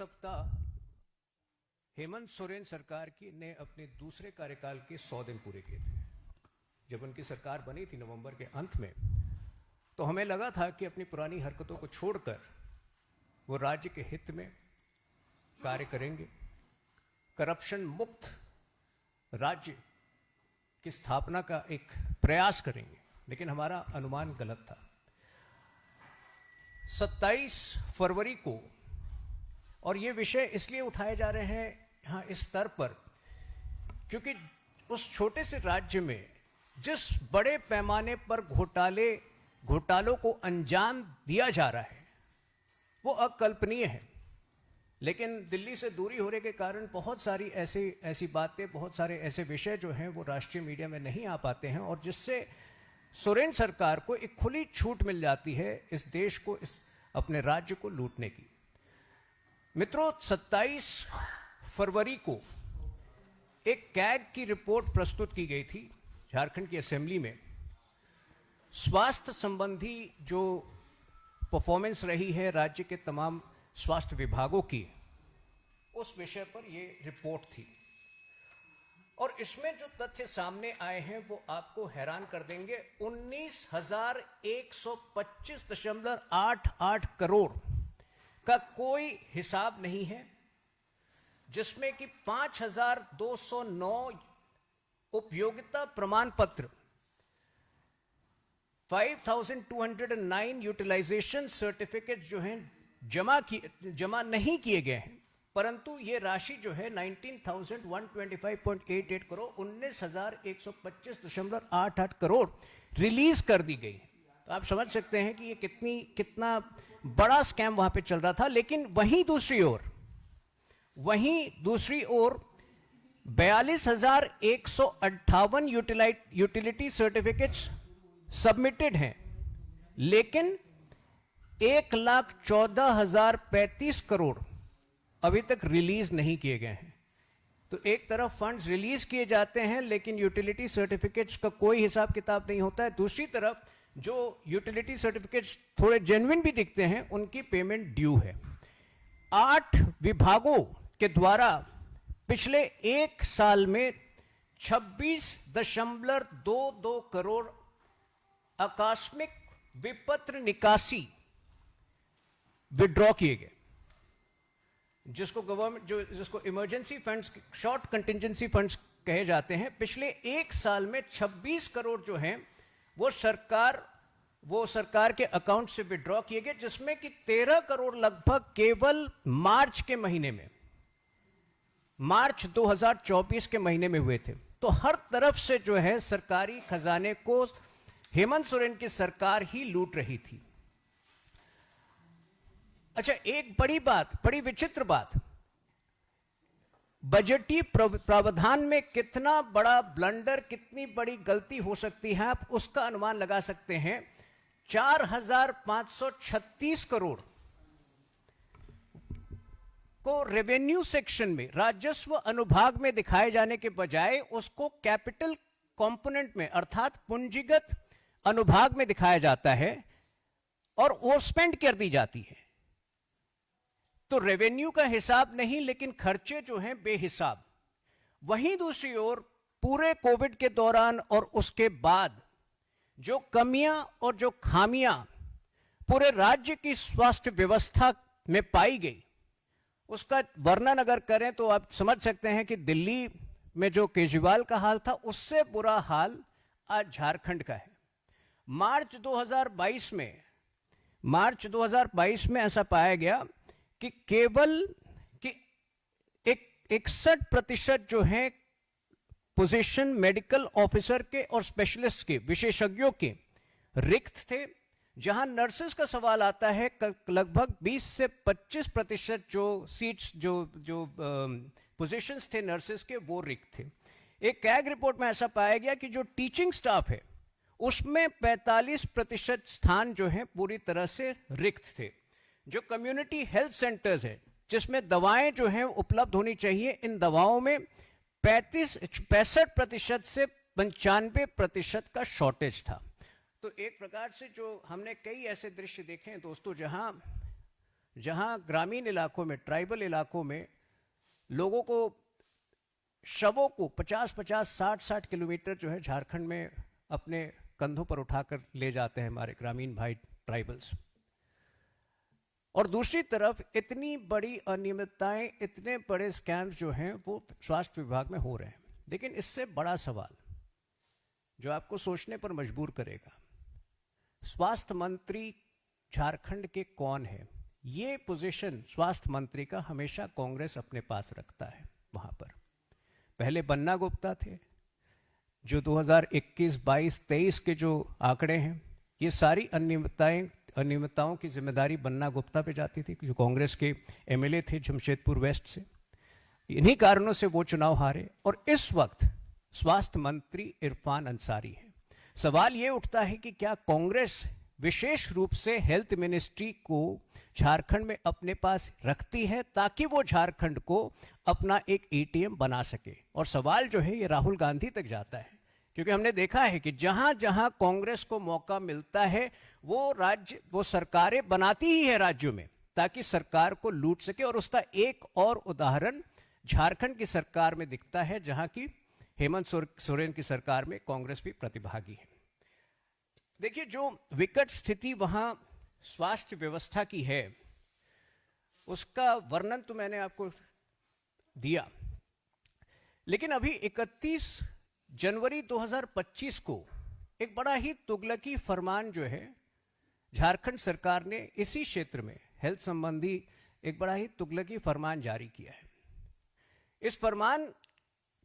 सप्ताह हेमंत सोरेन सरकार की ने अपने दूसरे कार्यकाल के 100 दिन पूरे किए थे। जब उनकी सरकार बनी थी नवंबर के अंत में, तो हमें लगा था कि अपनी पुरानी हरकतों को छोड़कर वो राज्य के हित में कार्य करेंगे, करप्शन मुक्त राज्य की स्थापना का एक प्रयास करेंगे। लेकिन हमारा अनुमान गलत था। 27 फरवरी को, और ये विषय इसलिए उठाए जा रहे हैं यहाँ इस स्तर पर, क्योंकि उस छोटे से राज्य में जिस बड़े पैमाने पर घोटालों को अंजाम दिया जा रहा है वो अकल्पनीय है। लेकिन दिल्ली से दूरी होने के कारण बहुत सारी ऐसी बातें, बहुत सारे ऐसे विषय जो हैं वो राष्ट्रीय मीडिया में नहीं आ पाते हैं, और जिससे सोरेन सरकार को एक खुली छूट मिल जाती है इस देश को, अपने राज्य को लूटने की। मित्रों, 27 फरवरी को एक कैग की रिपोर्ट प्रस्तुत की गई थी झारखंड की असेंबली में। स्वास्थ्य संबंधी जो परफॉर्मेंस रही है राज्य के तमाम स्वास्थ्य विभागों की, उस विषय पर यह रिपोर्ट थी। और इसमें जो तथ्य सामने आए हैं वो आपको हैरान कर देंगे। 19,125.88 करोड़ का कोई हिसाब नहीं है, जिसमें कि 5,209 उपयोगिता प्रमाण पत्र, 5,209 यूटिलाइजेशन सर्टिफिकेट जो हैं जमा नहीं किए गए हैं, परंतु ये राशि जो है 19,125.88 करोड़, 19,125.88 करोड़ रिलीज कर दी गई है। तो आप समझ सकते हैं कि ये कितना बड़ा स्कैम वहां पे चल रहा था। लेकिन वहीं दूसरी ओर 42,158 यूटिलिटी सर्टिफिकेट्स सबमिटेड हैं, लेकिन 1,14,035 करोड़ अभी तक रिलीज नहीं किए गए हैं। तो एक तरफ फंड्स रिलीज किए जाते हैं लेकिन यूटिलिटी सर्टिफिकेट्स का कोई हिसाब किताब नहीं होता है। दूसरी तरफ जो यूटिलिटी सर्टिफिकेट्स थोड़े जेन्युइन भी दिखते हैं, उनकी पेमेंट ड्यू है। 8 विभागों के द्वारा पिछले एक साल में 26.22 करोड़ आकस्मिक विपत्र निकासी विड्रॉ किए गए, जिसको emergency funds, short contingency funds कहे जाते हैं। पिछले एक साल में 26 करोड़ जो हैं वो सरकार के अकाउंट से विड्रॉ किए गए, जिसमें कि 13 करोड़ लगभग केवल मार्च 2024 के महीने में हुए थे। तो हर तरफ से जो है सरकारी खजाने को हेमंत सोरेन की सरकार ही लूट रही थी। अच्छा, एक बड़ी विचित्र बात, बजटीय प्रावधान में कितना बड़ा ब्लंडर, कितनी बड़ी गलती हो सकती है, आप उसका अनुमान लगा सकते हैं। 4,536 करोड़ को रेवेन्यू सेक्शन में, राजस्व अनुभाग में दिखाए जाने के बजाय उसको कैपिटल कंपोनेंट में, अर्थात पूंजीगत अनुभाग में दिखाया जाता है और वो स्पेंड कर दी जाती है। तो रेवेन्यू का हिसाब नहीं, लेकिन खर्चे जो हैं बेहिसाब। वहीं दूसरी ओर पूरे कोविड के दौरान और उसके बाद जो कमियां और जो खामियां पूरे राज्य की स्वास्थ्य व्यवस्था में पाई गई, उसका वर्णन अगर करें तो आप समझ सकते हैं कि दिल्ली में जो केजरीवाल का हाल था, उससे बुरा हाल आज झारखंड का है। मार्च 2022 में ऐसा पाया गया कि केवल 61% जो है पोजीशन मेडिकल ऑफिसर के और स्पेशलिस्ट के, विशेषज्ञों के रिक्त थे। जहां नर्सेस का सवाल आता है, लगभग 20 से 25% जो सीट्स, जो पोजीशंस थे नर्सेस के, वो रिक्त थे। एक कैग रिपोर्ट में ऐसा पाया गया कि जो टीचिंग स्टाफ है उसमें 45% स्थान जो है पूरी तरह से रिक्त थे। जो कम्युनिटी हेल्थ सेंटर्स है, जिसमें दवाएं जो हैं उपलब्ध होनी चाहिए, इन दवाओं में 65% से 95% का शॉर्टेज था। तो एक प्रकार से जो हमने कई ऐसे दृश्य देखे हैं दोस्तों, जहां जहां ग्रामीण इलाकों में, ट्राइबल इलाकों में लोगों को, शवों को 50-50, 60-60 किलोमीटर जो है झारखंड में अपने कंधों पर उठाकर ले जाते हैं हमारे ग्रामीण भाई ट्राइबल्स। और दूसरी तरफ इतनी बड़ी अनियमितताएं, इतने बड़े स्कैम्स जो हैं वो स्वास्थ्य विभाग में हो रहे हैं। लेकिन इससे बड़ा सवाल जो आपको सोचने पर मजबूर करेगा, स्वास्थ्य मंत्री झारखंड के कौन है? ये पोजीशन स्वास्थ्य मंत्री का हमेशा कांग्रेस अपने पास रखता है। वहां पर पहले बन्ना गुप्ता थे, जो 2021, 22, 23 के जो आंकड़े हैं, ये सारी अनियमितताओं की जिम्मेदारी बन्ना गुप्ता पे जाती थी, जो कांग्रेस के एमएलए थे जमशेदपुर वेस्ट से। इन्हीं कारणों से वो चुनाव हारे। और इस वक्त स्वास्थ्य मंत्री इरफान अंसारी है। सवाल ये उठता है कि क्या कांग्रेस विशेष रूप से हेल्थ मिनिस्ट्री को झारखंड में अपने पास रखती है ताकि वो झारखंड को अपना एक एटीएम बना सके? और सवाल जो है ये राहुल गांधी तक जाता है, क्योंकि हमने देखा है कि जहां जहां कांग्रेस को मौका मिलता है वो सरकारें बनाती ही है राज्यों में, ताकि सरकार को लूट सके। और उसका एक और उदाहरण झारखंड की सरकार में दिखता है, जहां की हेमंत सोरेन की सरकार में कांग्रेस भी प्रतिभागी है। देखिए, जो विकट स्थिति वहां स्वास्थ्य व्यवस्था की है उसका वर्णन तो मैंने आपको दिया, लेकिन अभी 31 जनवरी 2025 को एक बड़ा ही तुगलकी फरमान जो है झारखंड सरकार ने इसी क्षेत्र में हेल्थ संबंधी एक बड़ा ही तुगलकी फरमान जारी किया है। इस फरमान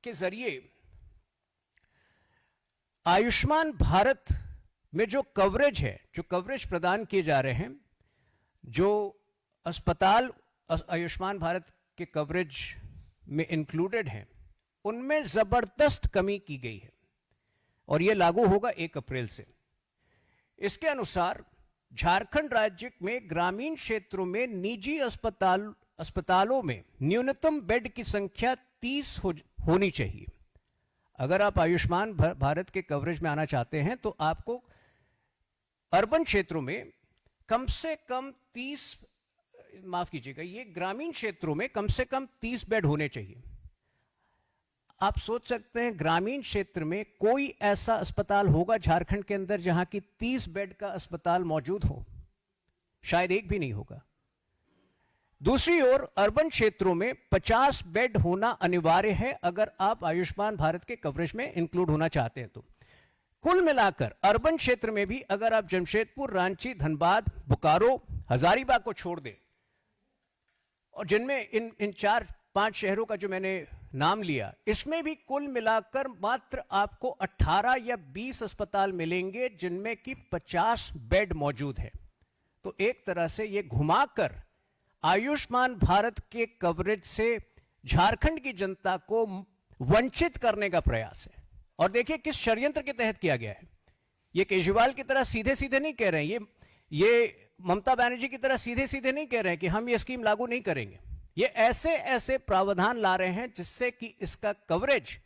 के जरिए आयुष्मान भारत में जो कवरेज है, जो कवरेज प्रदान किए जा रहे हैं, जो अस्पताल आयुष्मान भारत के कवरेज में इंक्लूडेड हैं, उनमें जबरदस्त कमी की गई है और यह लागू होगा 1 अप्रैल से। इसके अनुसार झारखंड राज्य में ग्रामीण क्षेत्रों में निजी अस्पतालों में न्यूनतम बेड की संख्या 30 होनी चाहिए। अगर आप आयुष्मान भारत के कवरेज में आना चाहते हैं तो आपको अर्बन क्षेत्रों में कम से कम 30, माफ कीजिएगा, ये ग्रामीण क्षेत्रों में कम से कम 30 बेड होने चाहिए। आप सोच सकते हैं ग्रामीण क्षेत्र में कोई ऐसा अस्पताल होगा झारखंड के अंदर जहां की 30 बेड का अस्पताल मौजूद हो? शायद एक भी नहीं होगा। दूसरी ओर अर्बन क्षेत्रों में 50 बेड होना अनिवार्य है अगर आप आयुष्मान भारत के कवरेज में इंक्लूड होना चाहते हैं तो। कुल मिलाकर अर्बन क्षेत्र में भी अगर आप जमशेदपुर, रांची, धनबाद, बोकारो, हजारीबाग को छोड़ दें, और जिनमें इन 4-5 शहरों का जो मैंने नाम लिया, इसमें भी कुल मिलाकर मात्र आपको 18 या 20 अस्पताल मिलेंगे जिनमें कि 50 बेड मौजूद है। तो एक तरह से ये घुमाकर आयुष्मान भारत के कवरेज से झारखंड की जनता को वंचित करने का प्रयास है। और देखिए किस षड्यंत्र के तहत किया गया है। ये केजरीवाल की तरह सीधे सीधे नहीं कह रहे हैं, ये ममता बनर्जी की तरह सीधे सीधे नहीं कह रहे हैं कि हम ये स्कीम लागू नहीं करेंगे। ये ऐसे ऐसे प्रावधान ला रहे हैं जिससे कि इसका कवरेज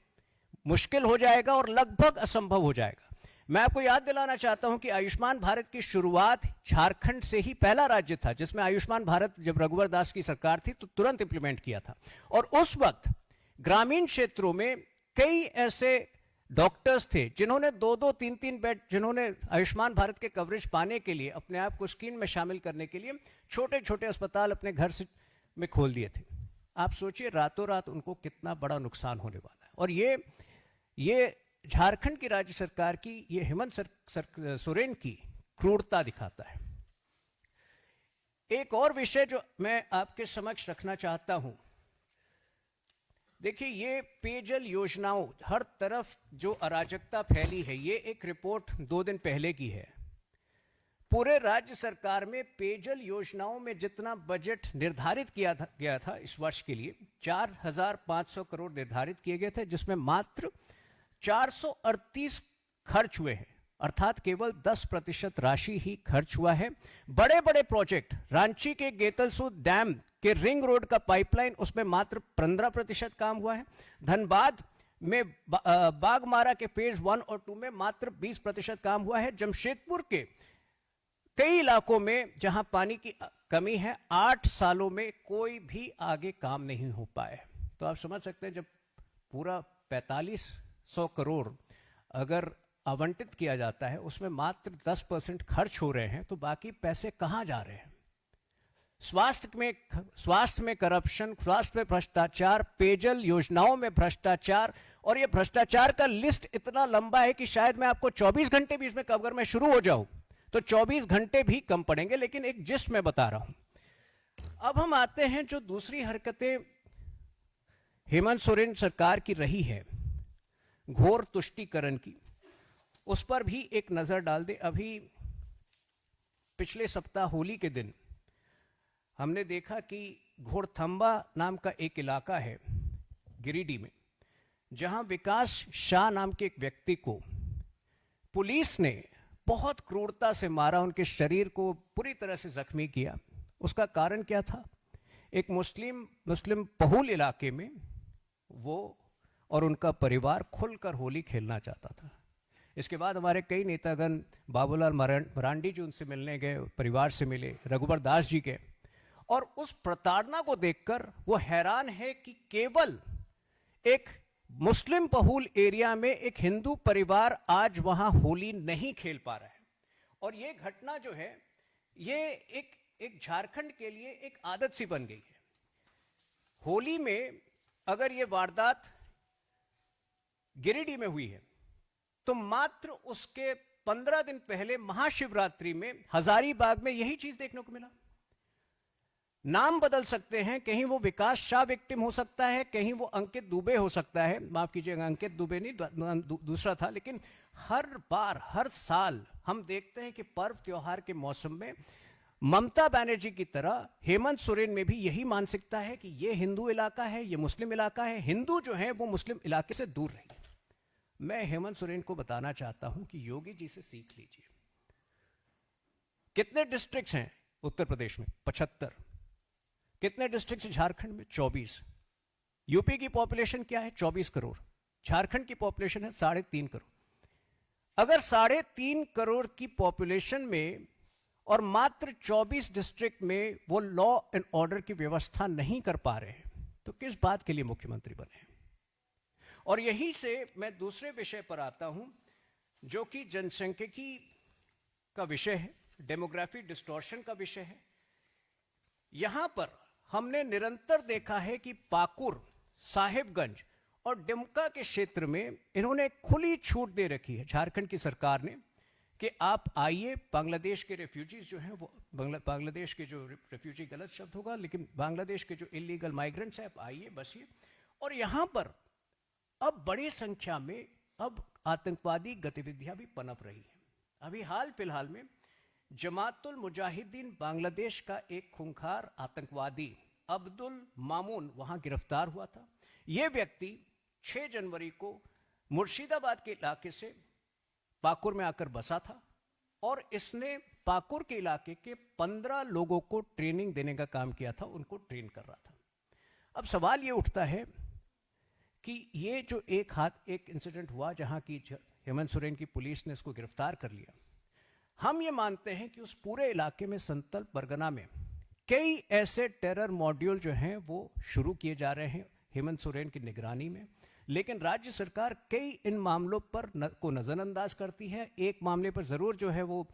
मुश्किल हो जाएगा और लगभग असंभव हो जाएगा। मैं आपको याद दिलाना चाहता हूं कि आयुष्मान भारत की शुरुआत झारखंड से ही पहला राज्य था जिसमें आयुष्मान भारत, जब रघुवर दास की सरकार थी तो तुरंत इंप्लीमेंट किया था। और उस वक्त ग्रामीण क्षेत्रों में कई ऐसे डॉक्टर्स थे जिन्होंने 2-2, 3-3 बेड, जिन्होंने आयुष्मान भारत के कवरेज पाने के लिए, अपने आप को स्कीम में शामिल करने के लिए छोटे छोटे अस्पताल अपने घर से में खोल दिए थे। आप सोचिए रातों रात उनको कितना बड़ा नुकसान होने वाला है। और ये झारखंड की राज्य सरकार की, ये हेमंत सोरेन की क्रूरता दिखाता है। एक और विषय जो मैं आपके समक्ष रखना चाहता हूं, देखिए ये पेयजल योजनाओं, हर तरफ जो अराजकता फैली है, ये एक रिपोर्ट 2 दिन पहले की है। पूरे राज्य सरकार में पेयजल योजनाओं में जितना बजट निर्धारित किया गया था इस वर्ष के लिए 4,500 करोड़ निर्धारित किए गए थे, जिसमें मात्र 438 खर्च हुए हैं, अर्थात केवल 10% राशि ही खर्च हुआ है। बड़े बड़े प्रोजेक्ट, रांची के गेतलसूद डैम के रिंग रोड का पाइपलाइन, उसमें मात्र 15% काम हुआ है। धनबाद में बागमारा के फेज 1 और 2 में मात्र 20% काम हुआ है। जमशेदपुर के कई इलाकों में जहां पानी की कमी है, 8 सालों में कोई भी आगे काम नहीं हो पाए। तो आप समझ सकते हैं, जब पूरा 4500 करोड़ अगर आवंटित किया जाता है, उसमें मात्र 10% खर्च हो रहे हैं, तो बाकी पैसे कहां जा रहे हैं? स्वास्थ्य में करप्शन, स्वास्थ्य में भ्रष्टाचार, पेयजल योजनाओं में भ्रष्टाचार, और ये भ्रष्टाचार का लिस्ट इतना लंबा है कि शायद मैं आपको 24 घंटे भी इसमें अगर मैं शुरू हो जाऊं तो 24 घंटे भी कम पड़ेंगे, लेकिन एक जिस्ट मैं बता रहा हूं। अब हम आते हैं जो दूसरी हरकतें हेमंत सोरेन सरकार की रही है, घोर तुष्टीकरण की, उस पर भी एक नजर डाल दे। अभी पिछले सप्ताह होली के दिन हमने देखा कि घोड़थंबा नाम का एक इलाका है गिरिडीह में, जहां विकास शाह नाम के एक व्यक्ति को पुलिस ने बहुत क्रूरता से मारा, उनके शरीर को पूरी तरह से जख्मी किया। उसका कारण क्या था? एक मुस्लिम बहुल इलाके में वो और उनका परिवार खुलकर होली खेलना चाहता था। इसके बाद हमारे कई नेतागण, बाबूलाल मरांडी जी उनसे मिलने गए, परिवार से मिले, रघुबर दास जी गए, और उस प्रताड़ना को देखकर वो हैरान है कि केवल एक मुस्लिम बहुल एरिया में एक हिंदू परिवार आज वहां होली नहीं खेल पा रहा है। और ये घटना जो है, ये एक झारखंड के लिए एक आदत सी बन गई है। होली में अगर ये वारदात गिरिडीह में हुई है, तो मात्र उसके 15 दिन पहले महाशिवरात्रि में हजारीबाग में यही चीज देखने को मिला। नाम बदल सकते हैं, कहीं वो विकास शाह विक्टिम हो सकता है, कहीं वो अंकित दुबे हो सकता है, माफ कीजिएगा अंकित दुबे नहीं, दूसरा था। लेकिन हर बार, हर साल हम देखते हैं कि पर्व त्योहार के मौसम में ममता बनर्जी की तरह हेमंत सोरेन में भी यही मानसिकता है कि ये हिंदू इलाका है, ये मुस्लिम इलाका है, हिंदू जो है वो मुस्लिम इलाके से दूर रहिए। मैं हेमंत सोरेन को बताना चाहता हूं कि योगी जी से सीख लीजिए। कितने डिस्ट्रिक्ट्स हैं उत्तर प्रदेश में? 75। कितने डिस्ट्रिक्ट झारखंड में? 24। यूपी की पॉपुलेशन क्या है? 24 करोड़। झारखंड की पॉपुलेशन है 3.5 करोड़। अगर 3.5 करोड़ की पॉपुलेशन में और मात्र 24 डिस्ट्रिक्ट में वो लॉ एंड ऑर्डर की व्यवस्था नहीं कर पा रहे हैं, तो किस बात के लिए मुख्यमंत्री बने? और यहीं से मैं दूसरे विषय पर आता हूं, जो कि जनसांख्यिकी का विषय है, डेमोग्राफी डिस्टॉर्शन का विषय है। यहां पर हमने निरंतर देखा है कि पाकुर, साहिबगंज और डुमका के क्षेत्र में इन्होंने खुली छूट दे रखी है झारखंड की सरकार ने कि आप आइए, बांग्लादेश के रेफ्यूजीज जो हैं, वो बांग्लादेश के जो रेफ्यूजी गलत शब्द होगा, लेकिन बांग्लादेश के जो इलीगल माइग्रेंट्स हैं, आप आइए, बसिए। और यहां पर अब बड़ी संख्या में अब आतंकवादी गतिविधियां भी पनप रही हैं। अभी हाल फिलहाल में जमातुल मुजाहिदीन बांग्लादेश का एक खूंखार आतंकवादी अब्दुल मामून वहां गिरफ्तार हुआ था। यह व्यक्ति 6 जनवरी को मुर्शिदाबाद के इलाके से पाकुर में आकर बसा था और इसने पाकुर के इलाके के 15 लोगों को ट्रेनिंग देने का काम किया था, उनको ट्रेन कर रहा था। अब सवाल यह उठता है कि ये जो एक इंसिडेंट हुआ जहां की हेमंत सोरेन की पुलिस ने इसको गिरफ्तार कर लिया, हम ये मानते हैं कि उस पूरे इलाके में, संतल परगना में, कई ऐसे टेरर मॉड्यूल जो हैं वो शुरू किए जा रहे हैं हेमंत सोरेन की निगरानी में, लेकिन राज्य सरकार कई इन मामलों पर को नजरअंदाज करती है। एक मामले पर जरूर जो है वो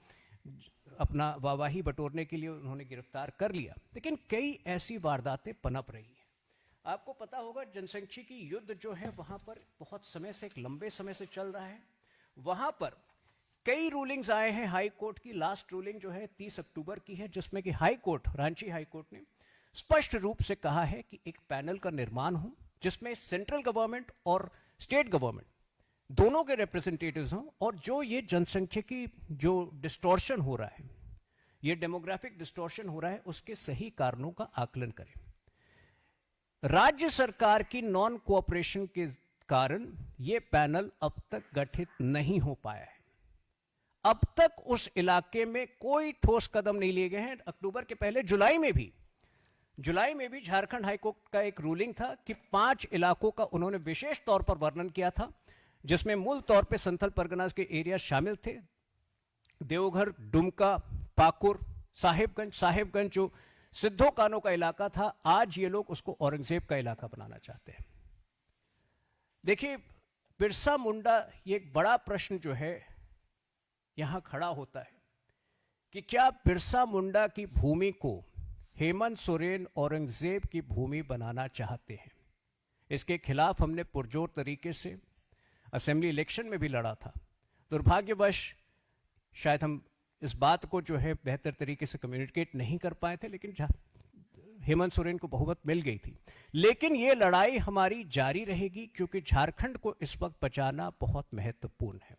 अपना वाहवाही बटोरने के लिए उन्होंने गिरफ्तार कर लिया, लेकिन कई ऐसी वारदातें पनप रही हैं। आपको पता होगा जनसांख्यिकी युद्ध जो है वहां पर बहुत समय से, एक लंबे समय से चल रहा है। वहां पर कई रूलिंग्स आए हैं हाई कोर्ट की। लास्ट रूलिंग जो है 30 अक्टूबर की है, जिसमें कि high court, Ranchi high court ने स्पष्ट रूप से कहा है कि एक पैनल का निर्माण हो जिसमें सेंट्रल गवर्नमेंट और स्टेट गवर्नमेंट दोनों के रिप्रेजेंटेटिव्स हों, और जो ये जनसंख्यिकी जो डिस्टॉर्शन हो रहा है, ये डेमोग्राफिक डिस्टॉर्शन हो रहा है, उसके सही कारणों का आकलन करें। राज्य सरकार की नॉन कोऑपरेशन के कारण यह पैनल अब तक गठित नहीं हो पाया है। अब तक उस इलाके में कोई ठोस कदम नहीं लिए गए हैं। अक्टूबर के पहले जुलाई में भी झारखंड हाईकोर्ट का एक रूलिंग था कि 5 इलाकों का उन्होंने विशेष तौर पर वर्णन किया था, जिसमें मूल तौर पे संथल परगना के एरिया शामिल थे, देवघर, डुमका, पाकुर, साहेबगंज जो सिद्धो कानों का इलाका था, आज ये लोग उसको औरंगजेब का इलाका बनाना चाहते हैं। देखिए, बिरसा मुंडा, ये एक बड़ा प्रश्न जो है यहां खड़ा होता है कि क्या बिरसा मुंडा की भूमि को हेमंत सोरेन औरंगजेब की भूमि बनाना चाहते हैं? इसके खिलाफ हमने पुरजोर तरीके से असेंबली इलेक्शन में भी लड़ा था। दुर्भाग्यवश शायद हम इस बात को जो है बेहतर तरीके से कम्युनिकेट नहीं कर पाए थे, लेकिन हेमंत सोरेन को बहुमत मिल गई थी। लेकिन ये लड़ाई हमारी जारी रहेगी, क्योंकि झारखंड को इस वक्त बचाना बहुत महत्वपूर्ण है।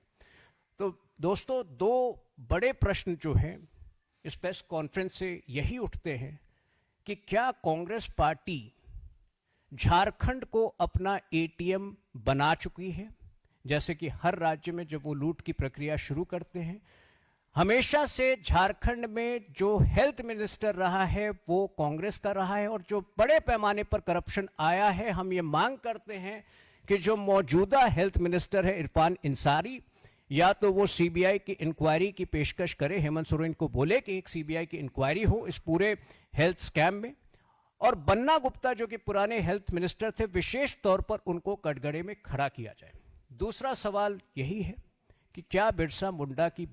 तो दोस्तों, दो बड़े प्रश्न जो हैं इस प्रेस कॉन्फ्रेंस से यही उठते हैं कि क्या कांग्रेस पार्टी झारखंड को अपना एटीएम बना चुकी है? जैसे कि हर राज्य में जब वो लूट की प्रक्रिया शुरू करते हैं, हमेशा से झारखंड में जो हेल्थ मिनिस्टर रहा है वो कांग्रेस का रहा है, और जो बड़े पैमाने पर करप्शन आया है, हम ये मांग करते हैं कि जो मौजूदा हेल्थ मिनिस्टर है इरफान अंसारी, या तो वो सीबीआई की इंक्वायरी की पेशकश करे, हेमंत सोरेन को बोले कि एक सीबीआई की इंक्वायरी हो इस पूरे हेल्थ स्कैम में, और बन्ना गुप्ता जो कि पुराने हेल्थ मिनिस्टर थे, विशेष तौर पर उनको कटघरे में खड़ा किया जाए। दूसरा सवाल यही है कि क्या बिरसा मुंडा की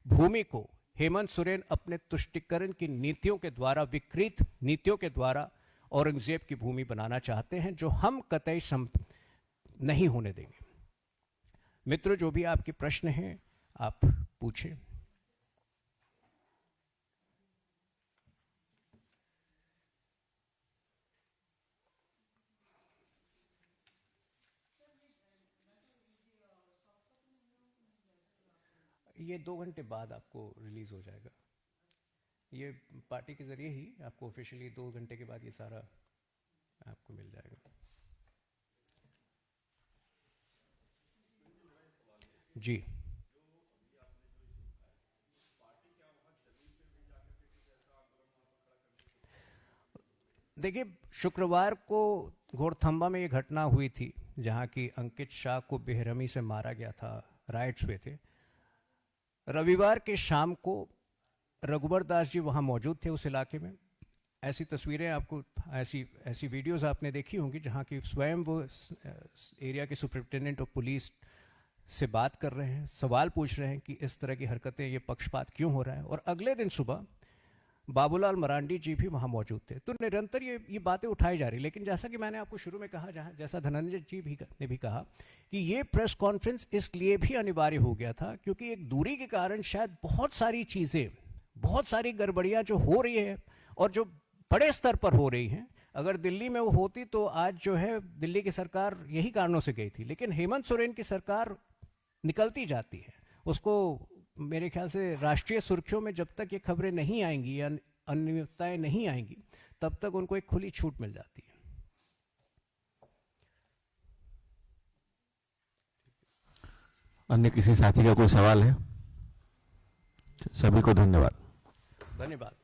भूमि को हेमंत सोरेन अपने तुष्टिकरण की नीतियों के द्वारा, विकृत नीतियों के द्वारा औरंगजेब की भूमि बनाना चाहते हैं, जो हम कतई नहीं होने देंगे। मित्रों, जो भी आपके प्रश्न हैं आप पूछें। ये 2 घंटे बाद आपको रिलीज हो जाएगा। ये पार्टी के जरिए ही आपको ऑफिशियली 2 घंटे के बाद ये सारा आपको मिल जाएगा। जी, देखिए, शुक्रवार को घोड़थंबा में ये घटना हुई थी जहां की अंकित शाह को बेरहमी से मारा गया था, राइट्स हुए थे। रविवार के शाम को रघुवर दास जी वहाँ मौजूद थे उस इलाके में। ऐसी तस्वीरें आपको, ऐसी वीडियोस आपने देखी होंगी जहाँ की स्वयं वो एरिया के सुपरिटेंडेंट ऑफ पुलिस से बात कर रहे हैं, सवाल पूछ रहे हैं कि इस तरह की हरकतें, ये पक्षपात क्यों हो रहा है। और अगले दिन सुबह बाबूलाल मरांडी जी भी वहाँ मौजूद थे। तो निरंतर ये बातें उठाई जा रही। लेकिन जैसा कि मैंने आपको शुरू में कहा, जैसा धनंजय जी ने भी कहा कि ये प्रेस कॉन्फ्रेंस इसलिए भी अनिवार्य हो गया था क्योंकि एक दूरी के कारण शायद बहुत सारी चीज़ें, बहुत सारी गड़बड़ियाँ जो हो रही है और जो बड़े स्तर पर हो रही हैं, अगर दिल्ली में वो होती तो आज जो है दिल्ली की सरकार यही कारणों से गई थी। लेकिन हेमंत सोरेन की सरकार निकलती जाती है, उसको मेरे ख्याल से राष्ट्रीय सुर्खियों में जब तक ये खबरें नहीं आएंगी या अनियमितताएं नहीं आएंगी, तब तक उनको एक खुली छूट मिल जाती है। अन्य किसी साथी का कोई सवाल है? सभी को धन्यवाद। धन्यवाद।